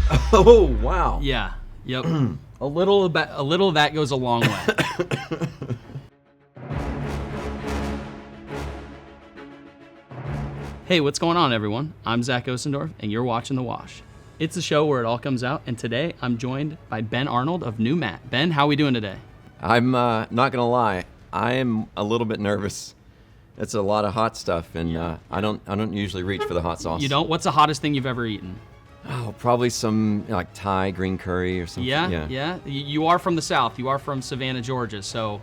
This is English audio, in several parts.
Oh, wow. Yeah. Yep. a little of that goes a long way. Hey, what's going on, everyone? I'm Zach Osendorf, and you're watching The Wash. It's a show where it all comes out, and today I'm joined by Ben Arnold of NuMat. Ben, how are we doing today? I'm not going to lie. I am a little bit nervous. It's a lot of hot stuff, and I don't usually reach for the hot sauce. You don't? What's the hottest thing you've ever eaten? Oh, probably some like Thai green curry or something. Yeah. You are from the South. You are from Savannah, Georgia. So,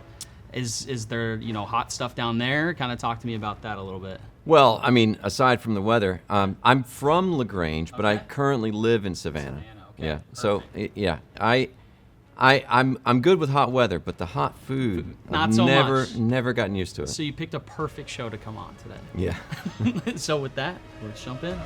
is there hot stuff down there? Kind of talk to me about that a little bit. Well, I mean, aside from the weather, I'm from LaGrange, but I currently live in Savannah. Okay. Yeah. So yeah, I'm good with hot weather, but the hot food, Not I've so never gotten used to it. So you picked a perfect show to come on today. Yeah. So with that, let's jump in.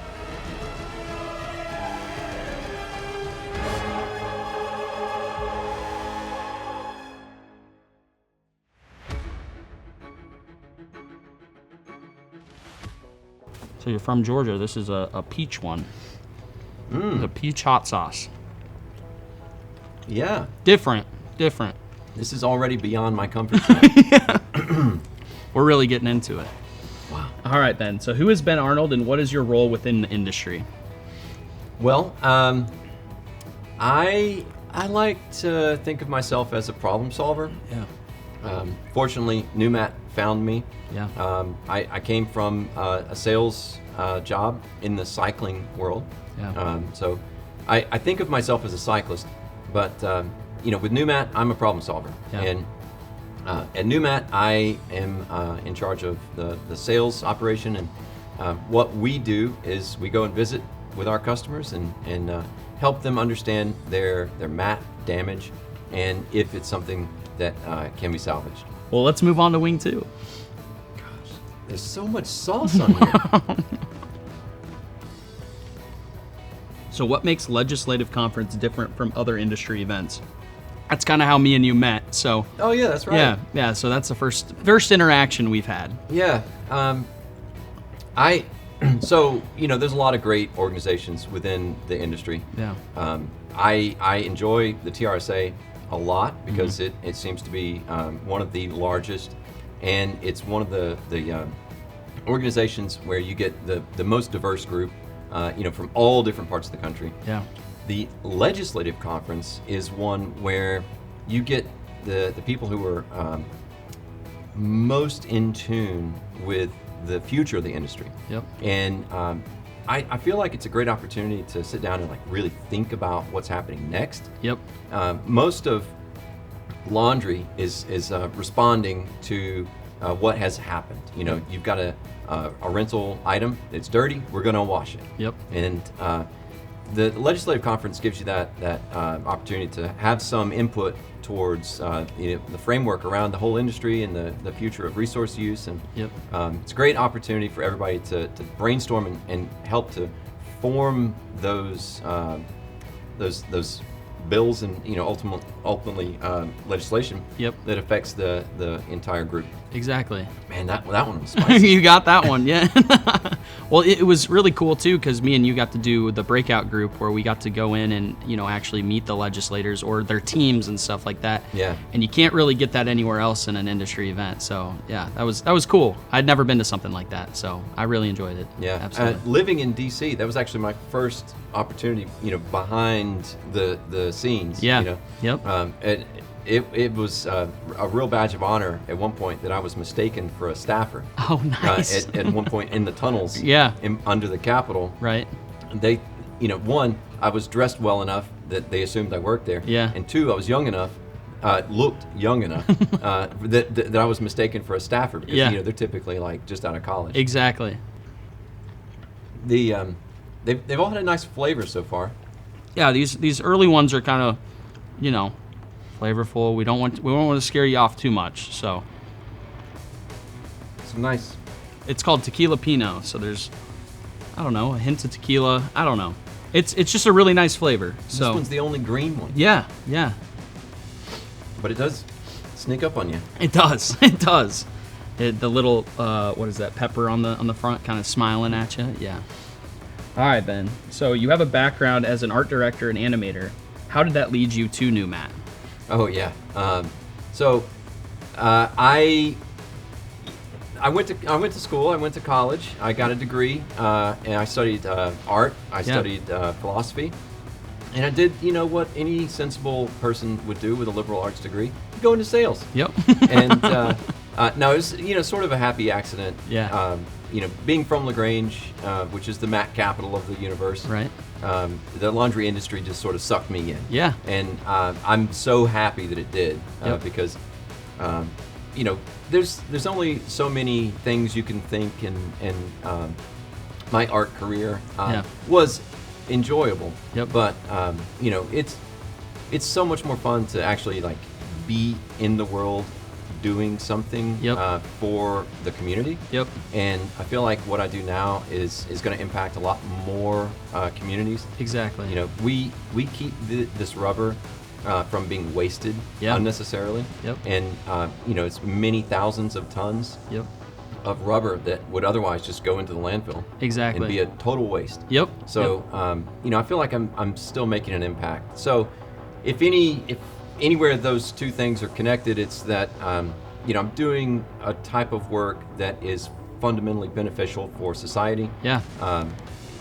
So you're from Georgia. This is a peach one. The peach hot sauce. Yeah. Different. This is already beyond my comfort zone. We're really getting into it. Wow. All right, Ben. So who is Ben Arnold, and what is your role within the industry? Well, I like to think of myself as a problem solver. Yeah. Fortunately, NuMat found me. Yeah. I came from a sales job in the cycling world. Yeah. So I think of myself as a cyclist, but with NuMat, I'm a problem solver. Yeah. And at NuMat, I am in charge of the sales operation, and what we do is we go and visit with our customers and help them understand their mat damage and if it's something that can be salvaged. Well, let's move on to Wing 2. Gosh, there's so much sauce on here. So what makes Legislative Conference different from other industry events? That's kind of how me and you met. So. Oh yeah, that's right. Yeah. So that's the first interaction we've had. Yeah. So there's a lot of great organizations within the industry. Yeah. I enjoy the TRSA a lot because it seems to be one of the largest, and it's one of the organizations where you get the most diverse group, from all different parts of the country. Yeah. The Legislative Conference is one where you get the people who are most in tune with the future of the industry. Yep. And I feel like it's a great opportunity to sit down and really think about what's happening next. Yep. Most of laundry is responding to what has happened. You've got a rental item, it's dirty, we're going to wash it. Yep. And the Legislative Conference gives you that opportunity to have some input towards the framework around the whole industry and the future of resource use. And Yep. It's a great opportunity for everybody to brainstorm and help to form those bills and ultimately legislation. Yep. That affects the entire group. Exactly. Man, that one was spicy. You got that one, yeah. Well, it was really cool too because me and you got to do the breakout group where we got to go in and actually meet the legislators or their teams and stuff like that. Yeah. And you can't really get that anywhere else in an industry event. So yeah, that was cool. I'd never been to something like that, so I really enjoyed it. Yeah, Absolutely. living in DC, that was actually my first opportunity, behind the scenes. Yeah. Yep. It was a real badge of honor at one point that I was mistaken for a staffer. Oh, nice. At one point in the tunnels. Yeah. Under the Capitol. Right. They, one, I was dressed well enough that they assumed I worked there. Yeah. And two, I was young enough. Looked young enough that I was mistaken for a staffer because Yeah. they're typically just out of college. Exactly. They've all had a nice flavor so far. Yeah, these early ones are kind of, flavorful. We don't want to scare you off too much. So Some nice. it's called Tequila Pinot. So there's, I don't know, a hint of tequila. I don't know. It's just a really nice flavor. So This one's the only green one. yeah, But it does sneak up on you. it does. It does. The little what is that, pepper on the front, kind of smiling at you. Yeah. All right, Ben. So you have a background as an art director and animator. How did that lead you to NuMat? Oh yeah. So I went to school. I went to college. I got a degree, and I studied art. I studied philosophy, and I did what any sensible person would do with a liberal arts degree: go into sales. Yep. And no, it was sort of a happy accident. Yeah. Being from LaGrange, which is the mat capital of the universe. Right. The laundry industry just sort of sucked me in. Yeah. And I'm so happy that it did because, there's only so many things you can think, and my art career was enjoyable. Yep. But it's so much more fun to actually like be in the world doing something for the community. Yep. And I feel like what I do now is going to impact a lot more communities. Exactly. We keep this rubber from being wasted unnecessarily. Yep. And it's many thousands of tons of rubber that would otherwise just go into the landfill. Exactly. And be a total waste. Yep. So I feel like I'm still making an impact. So if anywhere those two things are connected, it's that I'm doing a type of work that is fundamentally beneficial for society. Yeah.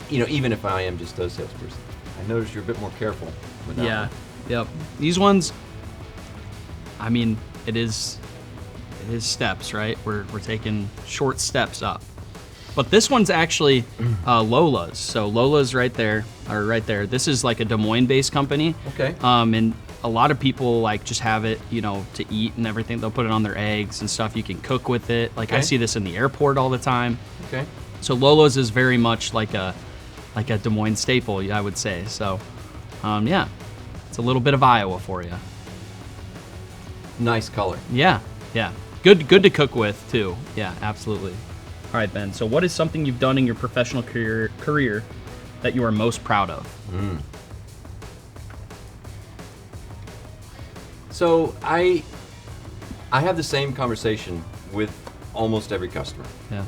Even if I am just a salesperson. I notice you're a bit more careful with that. Yeah. one. Yep. These ones, I mean, it is steps, right? We're taking short steps up. But this one's actually Lola's. So Lola's right there. This is like a Des Moines-based company. Okay. And a lot of people like just have it, to eat and everything. They'll put it on their eggs and stuff. You can cook with it. Like I see this in the airport all the time. Okay. So Lola's is very much like a Des Moines staple, I would say. So, it's a little bit of Iowa for you. Nice color. Yeah. Good to cook with too. Yeah, absolutely. All right, Ben. So, what is something you've done in your professional career that you are most proud of? So I have the same conversation with almost every customer. Yeah.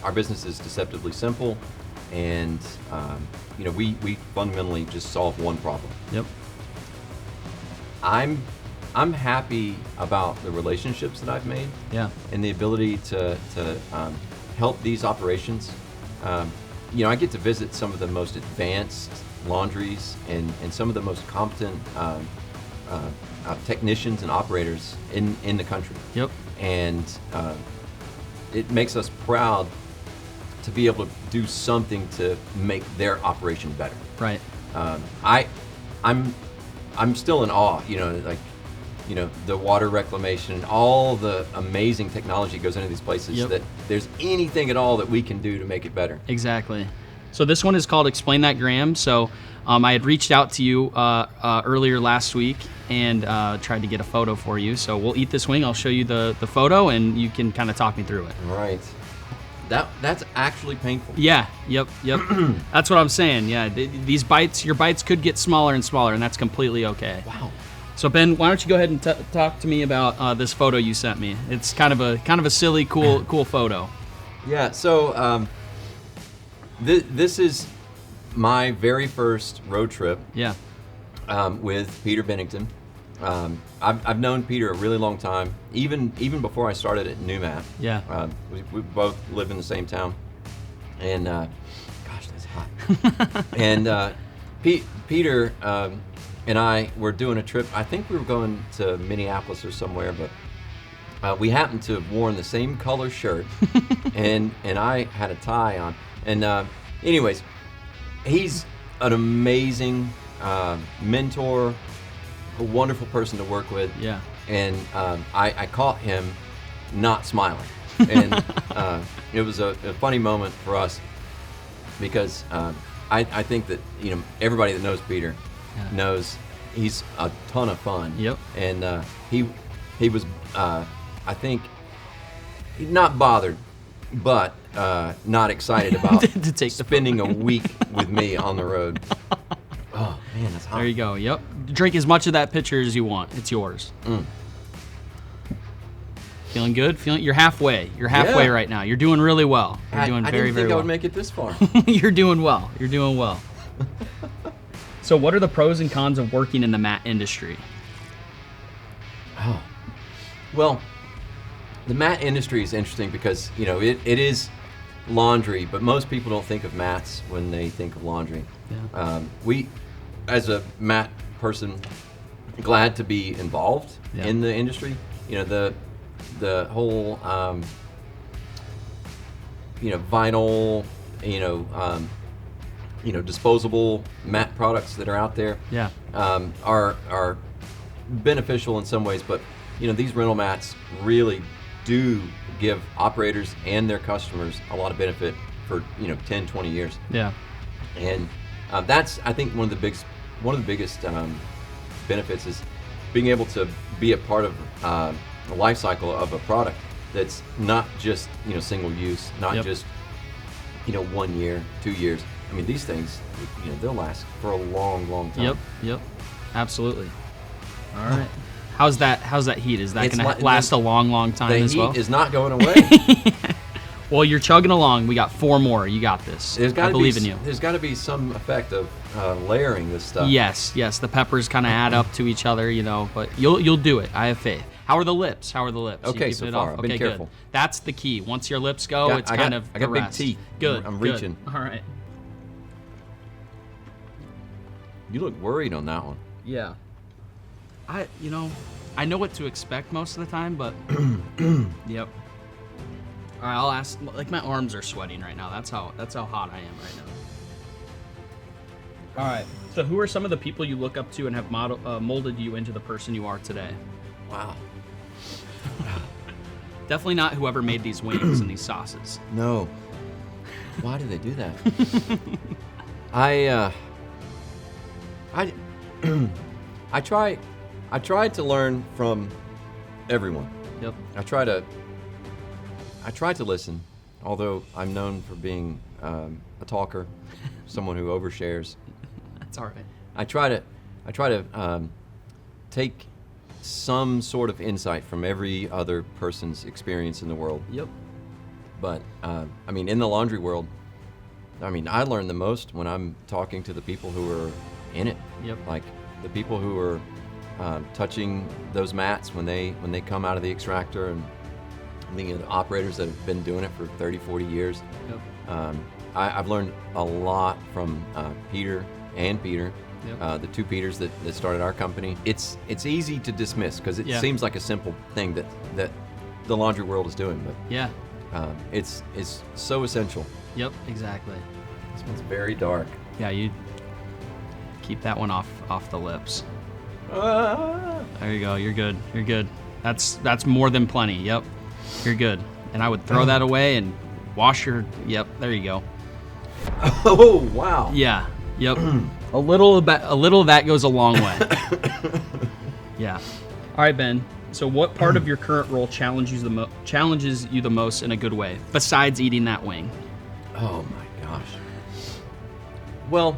Our business is deceptively simple, and we fundamentally just solve one problem. Yep. I'm happy about the relationships that I've made. Yeah. And the ability to help these operations. I get to visit some of the most advanced laundries and some of the most competent technicians and operators in the country. Yep. And it makes us proud to be able to do something to make their operation better. Right. I'm still in awe. The water reclamation and all the amazing technology goes into these places, that there's anything at all that we can do to make it better. Exactly. So this one is called Explain That Graham. So I had reached out to you earlier last week and tried to get a photo for you. So we'll eat this wing. I'll show you the photo and you can kind of talk me through it. Right. That's actually painful. Yeah. Yep. That's what I'm saying. Yeah. Your bites could get smaller and smaller, and that's completely okay. Wow. So Ben, why don't you go ahead and talk to me about this photo you sent me? It's kind of a silly, cool photo. Yeah. So this is my very first road trip. Yeah. With Peter Bennington. I've known Peter a really long time, even before I started at NuMat. Yeah. We both live in the same town, and gosh, that's hot. And Peter and I were doing a trip. I think we were going to Minneapolis or somewhere, but we happened to have worn the same color shirt, and I had a tie on. And anyways, he's an amazing mentor, a wonderful person to work with. Yeah. And I caught him not smiling, and it was a funny moment for us because I think that everybody that knows Peter knows he's a ton of fun. Yep. And he was I think not bothered, but not excited about to take spending a week with me on the road. Oh man, that's hot. There you go. Yep. Drink as much of that pitcher as you want. It's yours. Feeling good? You're halfway. You're halfway Yeah. right now. You're doing really well. You're doing I very, didn't very think I well. would make it this far. You're doing well. You're doing well. So what are the pros and cons of working in the mat industry? Oh, well, the mat industry is interesting because, you know, it is laundry, but most people don't think of mats when they think of laundry. Yeah. We, as a mat person, glad to be involved in the industry. You know, the whole, you know, vinyl, disposable mat products that are out there. Yeah. Are beneficial in some ways, but you know, these rental mats really do give operators and their customers a lot of benefit for 10, 20 years. Yeah. And that's, I think, one of the biggest benefits is being able to be a part of the life cycle of a product that's not just single use, not just 1 year, 2 years. I mean, these things, they'll last for a long, long time. Yep. Absolutely. All right. How's that heat? Is that going to last a long, long time as well? The heat is not going away. Well, you're chugging along. We got 4 more. You got this. I believe in you. There's got to be some effect of layering this stuff. Yes. The peppers kind of add up to each other, but you'll do it. I have faith. How are the lips? Okay, so far. I've been careful. Good. That's the key. Once your lips go, it's kind of I got the big rest. teeth. Good. I'm reaching. All right. You look worried on that one. Yeah. I know what to expect most of the time, but yep. All right, I'll ask. Like, my arms are sweating right now. That's how hot I am right now. All right. So, who are some of the people you look up to and have molded you into the person you are today? Wow. Definitely not whoever made these wings and these sauces. No. Why do they do that? I try to learn from everyone. Yep. I try to listen, although I'm known for being a talker, someone who overshares. That's all right. I try to take some sort of insight from every other person's experience in the world. Yep. But I mean, in the laundry world, I mean, I learn the most when I'm talking to the people who are in it. Yep. Like the people who are touching those mats when they come out of the extractor, and the operators that have been doing it for 30, 40 years. Yep. I've learned a lot from Peter and Peter. Yep. The two Peters that started our company. It's easy to dismiss because it seems like a simple thing that the laundry world is doing, but Yeah. it's so essential. Yep. Exactly. This one's very dark. Yeah. You keep that one off the lips. There you go. You're good. That's more than plenty. Yep. You're good. And I would throw that away and wash your. Yep. There you go. Oh wow. Yeah. Yep. A little of that goes a long way. Yeah. All right, Ben. So, what part of your current role challenges you the most in a good way, besides eating that wing? Oh my gosh. Well,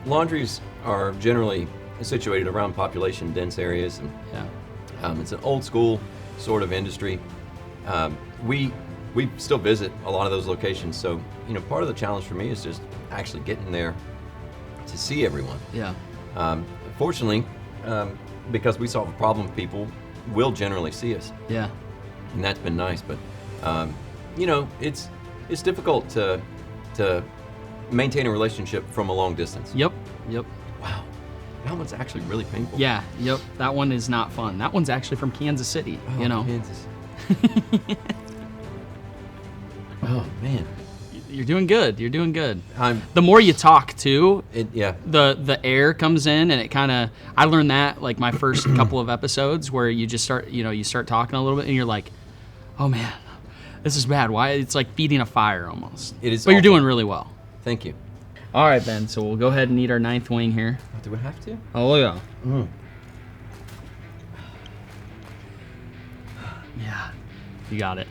laundries are generally situated around population-dense areas, and it's an old-school sort of industry. We still visit a lot of those locations, so part of the challenge for me is just actually getting there to see everyone. Yeah. Fortunately, because we solve a problem, people will generally see us. Yeah. And that's been nice, but it's difficult to maintain a relationship from a long distance. Yep. Wow, that one's actually really painful. Yeah. Yep. That one is not fun. That one's actually from Kansas City. Kansas. Oh man, You're doing good. I'm. The more you talk too, Yeah. the air comes in, and it kind of. I learned that like my first couple of episodes where you just start talking a little bit, and you're like, oh man, this is bad. Why? It's like feeding a fire almost. It is. But you're awful. doing really well. Thank you. All right, Ben. So we'll go ahead and eat our 9th wing here. Do we have to? Oh yeah. Mm. Yeah. You got it.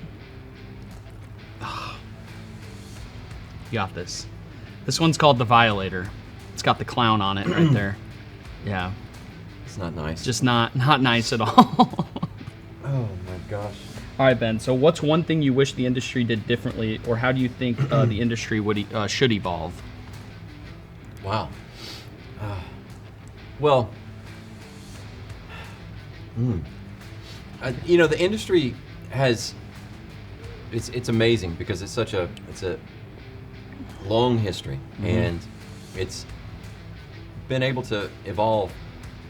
You got this. This one's called the Violator. It's got the clown on it right there. Yeah. That's not nice. Just not nice at all. Oh my gosh. All right, Ben. So, what's one thing you wish the industry did differently, or how do you think the industry should evolve? Wow. Well, you know, the industry has it's amazing because it's a long history, and it's been able to evolve,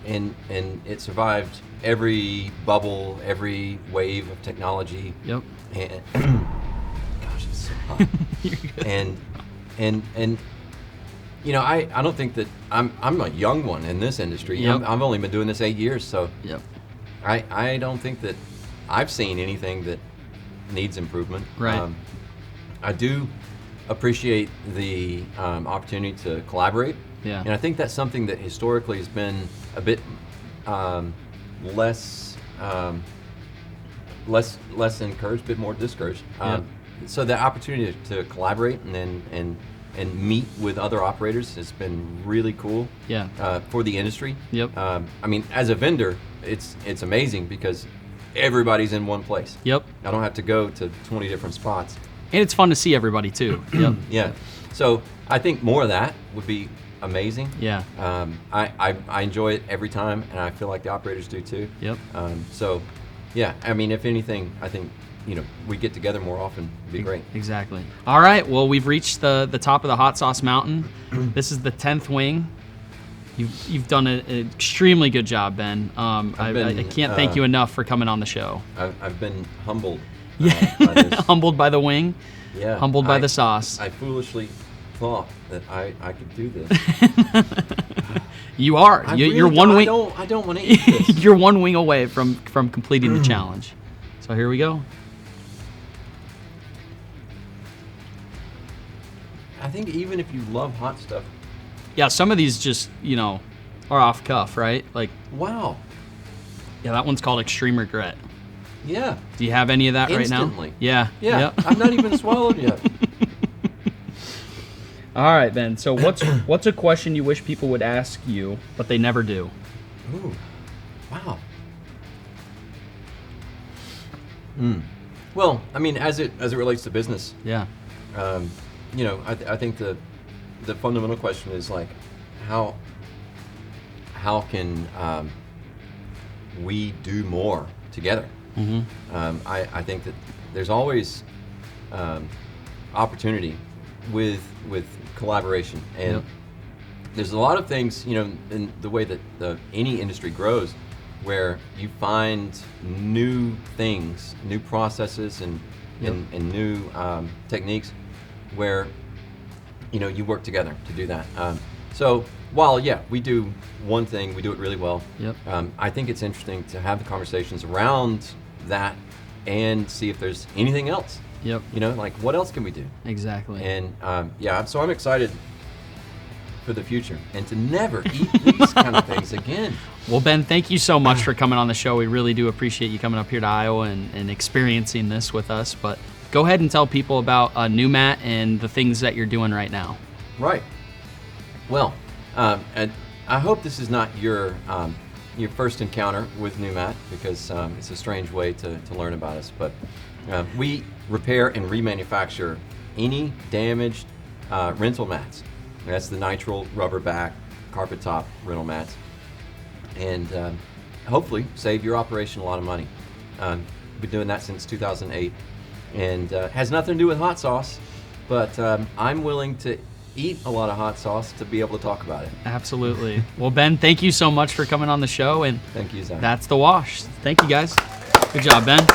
and it survived every bubble, every wave of technology. Yep. And gosh, it's so hot. and you know, I don't think that I'm a young one in this industry. Yep. I've only been doing this 8 years, so Yep. I don't think that I've seen anything that needs improvement. Right. I do appreciate the opportunity to collaborate. Yeah. And I think that's something that historically has been a bit less encouraged, a bit more discouraged. Yep. So the opportunity to collaborate and meet with other operators has been really cool. Yeah. For the industry. Yep. I mean, as a vendor, it's amazing because everybody's in one place. Yep. I don't have to go to 20 different spots. And it's fun to see everybody too. Yep. Yeah. So I think more of that would be amazing. Yeah. I enjoy it every time, and I feel like the operators do too. Yep. So, yeah. I mean, if anything, I think, you know, we get together more often. It'd be great. Exactly. All right. Well, we've reached the top of the hot sauce mountain. This is the 10th wing. You've done an extremely good job, Ben. I can't thank you enough for coming on the show. I've been humbled. Yeah. By this. Humbled by the wing. Yeah. Humbled by the sauce. I foolishly thought that I could do this. You are. You're one wing. I don't want to eat this. You're one wing away from completing the challenge. So here we go. I think even if you love hot stuff. Yeah, some of these just, are off cuff, right? Like, Wow. yeah, that one's called Extreme Regret. Yeah. Do you have any of that Instantly. right now? Yeah. Yeah. Yep. I've not even swallowed yet. All right, Ben. So what's a question you wish people would ask you, but they never do? Ooh. Wow. Well, I mean, as it relates to business, Yeah. I think the fundamental question is like, how can we do more together? Mm-hmm. I think that there's always opportunity with collaboration, and Yep. there's a lot of things, in the way that any industry grows, where you find new things, new processes, and Yep. and new techniques, where you work together to do that. So while we do one thing, we do it really well. Yep. I think it's interesting to have the conversations around that and see if there's anything else. Yep. Like what else can we do? Exactly. And so I'm excited for the future and to never eat these kind of things again. Well, Ben, thank you so much for coming on the show. We really do appreciate you coming up here to Iowa and experiencing this with us. But go ahead and tell people about NuMat and the things that you're doing right now. Right. Well, and I hope this is not your first encounter with NuMat, because it's a strange way to learn about us. But we repair and remanufacture any damaged rental mats. That's the nitrile rubber back carpet top rental mats, and hopefully save your operation a lot of money. Been doing that since 2008, and has nothing to do with hot sauce, but I'm willing to eat a lot of hot sauce to be able to talk about it. Absolutely. Well, Ben, thank you so much for coming on the show, and Thank you, Zach. that's The Wash. Thank you, guys. Good job, Ben.